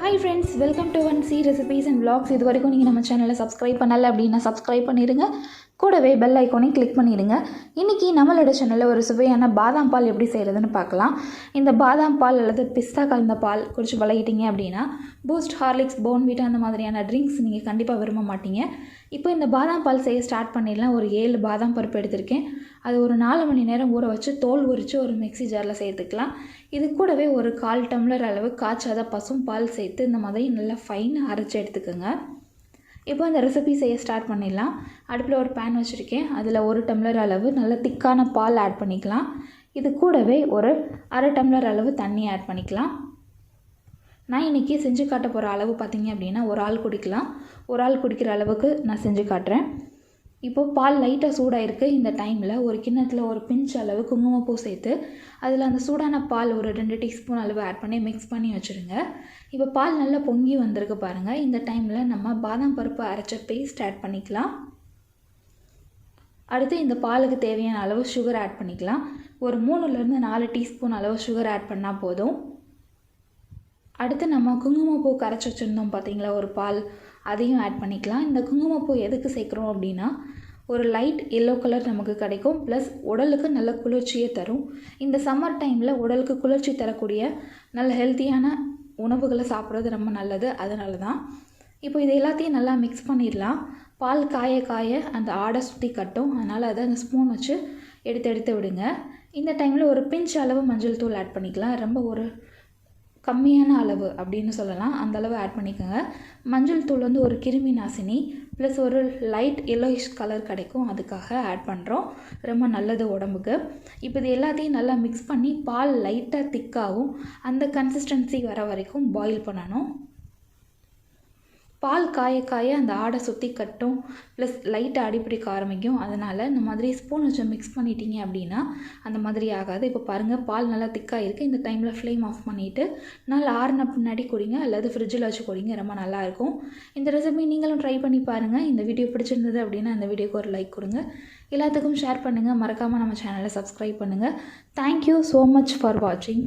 Hi friends, welcome to one C recipes and vlogs. இது வரைக்கும் நீங்கள் நம்ம சேனலை சப்ஸ்கிரைப் பண்ணலை அப்படின்னா சப்ஸ்கிரைப் பண்ணிடுங்க. கூடவே பெல் ஐக்கானையும் கிளிக் பண்ணிடுங்க. இன்றைக்கி நம்மளோட சேனலில் ஒரு சுவையான பாதாம் பால் எப்படி செய்கிறதுன்னு பார்க்கலாம். இந்த பாதாம் பால் அல்லது பிஸ்தா கலந்த பால் குடிச்சு பழகிட்டீங்க அப்படின்னா பூஸ்ட், ஹார்லிக்ஸ், போர்ன்விட்டா அந்த மாதிரியான ட்ரிங்க்ஸ் நீங்கள் கண்டிப்பாக விரும்ப மாட்டீங்க. இப்போ இந்த பாதாம் பால் செய்ய ஸ்டார்ட் பண்ணிடலாம். ஒரு 7 பாதாம் பருப்பு எடுத்திருக்கேன். அது ஒரு 4 மணி நேரம் ஊற வச்சு தோல் உரித்து ஒரு மிக்ஸி ஜாரில் சேர்த்துக்கலாம். இது கூடவே ஒரு 1/4 டம்ளர் அளவு காய்ச்சாத பசும் பால் சேர்த்து இந்த மாதிரி நல்லா ஃபைனாக அரைச்சி எடுத்துக்கோங்க. இப்போ இந்த ரெசிபி செய்ய ஸ்டார்ட் பண்ணிடலாம். அடுப்பில் ஒரு பேன் வச்சுருக்கேன். அதில் 1 டம்ளர் அளவு நல்ல திக்கான பால் ஆட் பண்ணிக்கலாம். இது கூடவே ஒரு 1/2 டம்ளர் அளவு தண்ணி ஆட் பண்ணிக்கலாம். நான் இன்றைக்கி செஞ்சு காட்ட போகிற அளவு பார்த்திங்க அப்படின்னா ஒரு ஆள் குடிக்கலாம். ஒரு ஆள் குடிக்கிற அளவுக்கு நான் செஞ்சு காட்டுறேன். இப்போது பால் லைட்டாக சூடாக இருக்குது. இந்த டைமில் ஒரு கிண்ணத்தில் ஒரு பிஞ்ச் அளவு குங்குமப்பூ சேர்த்து அதில் அந்த சூடான பால் ஒரு 2 டீஸ்பூன் அளவு ஆட் பண்ணி மிக்ஸ் பண்ணி வச்சுருங்க. இப்போ பால் நல்லா பொங்கி வந்திருக்கு பாருங்கள். இந்த டைமில் நம்ம பாதாம் பருப்பு அரைச்ச பேஸ்ட் ஆட் பண்ணிக்கலாம். அடுத்து இந்த பாலுக்கு தேவையான அளவு சுகர் ஆட் பண்ணிக்கலாம். ஒரு 3லேருந்து 4 டீஸ்பூன் அளவு சுகர் ஆட் பண்ணால் போதும். அடுத்து நம்ம குங்குமப்பூ கரைச்சி வச்சுருந்தோம் பார்த்திங்களா ஒரு பால், அதையும் ஆட் பண்ணிக்கலாம். இந்த குங்குமப்பூ எதுக்கு சேர்க்குறோம் அப்படின்னா ஒரு லைட் எல்லோ கலர் நமக்கு கிடைக்கும், ப்ளஸ் உடலுக்கு நல்ல குளிர்ச்சியை தரும். இந்த சம்மர் டைமில் உடலுக்கு குளிர்ச்சி தரக்கூடிய நல்ல ஹெல்த்தியான உணவுகளை சாப்பிட்றது ரொம்ப நல்லது. அதனால தான் இப்போ இது எல்லாத்தையும் நல்லா மிக்ஸ் பண்ணிடலாம். பால் காய காய அந்த ஆடை சுற்றி கட்டும், அதனால் அதை அந்த ஸ்பூன் வச்சு எடுத்து விடுங்க. இந்த டைமில் ஒரு பிஞ்ச் அளவு மஞ்சள் தூள் ஆட் பண்ணிக்கலாம். ரொம்ப ஒரு கம்மியான அளவு அப்படின்னு சொல்லலாம், அந்த அளவு ஆட் பண்ணிக்கோங்க. மஞ்சள் தூள் வந்து ஒரு கிருமி நாசினி, ப்ளஸ் ஒரு லைட் எல்லோயிஷ் கலர் கிடைக்கும், அதுக்காக ஆட் பண்ணுறோம். ரொம்ப நல்லது உடம்புக்கு. இப்போ இது எல்லாத்தையும் நல்லா மிக்ஸ் பண்ணி பால் லைட்டாக திக்காகவும் அந்த கன்சிஸ்டன்சி வர வரைக்கும் பாயில் பண்ணணும். பால் காய காய அந்த ஆடை சுற்றி கட்டும், ப்ளஸ் லைட்டாக அடிப்பிடிக்க ஆரம்பிக்கும். அதனால் இந்த மாதிரி ஸ்பூன் வச்சு மிக்ஸ் பண்ணிட்டீங்க அப்படின்னா அந்த மாதிரி ஆகாது. இப்போ பாருங்கள், பால் நல்லா திக்காக இருக்குது. இந்த டைமில் ஃப்ளேம் ஆஃப் பண்ணிவிட்டு நல்லா ஆறின பின்னாடி குடிங்க, அல்லது ஃப்ரிட்ஜில் வச்சு குடிங்க, ரொம்ப நல்லாயிருக்கும். இந்த ரெசிபி நீங்களும் ட்ரை பண்ணி பாருங்கள். இந்த வீடியோ பிடிச்சிருந்தது அப்படின்னா இந்த வீடியோக்கு ஒரு லைக் கொடுங்க, எல்லாத்துக்கும் ஷேர் பண்ணுங்கள், மறக்காமல் நம்ம சேனலை சப்ஸ்கிரைப் பண்ணுங்கள். தேங்க்யூ ஸோ மச் ஃபார் வாட்சிங்.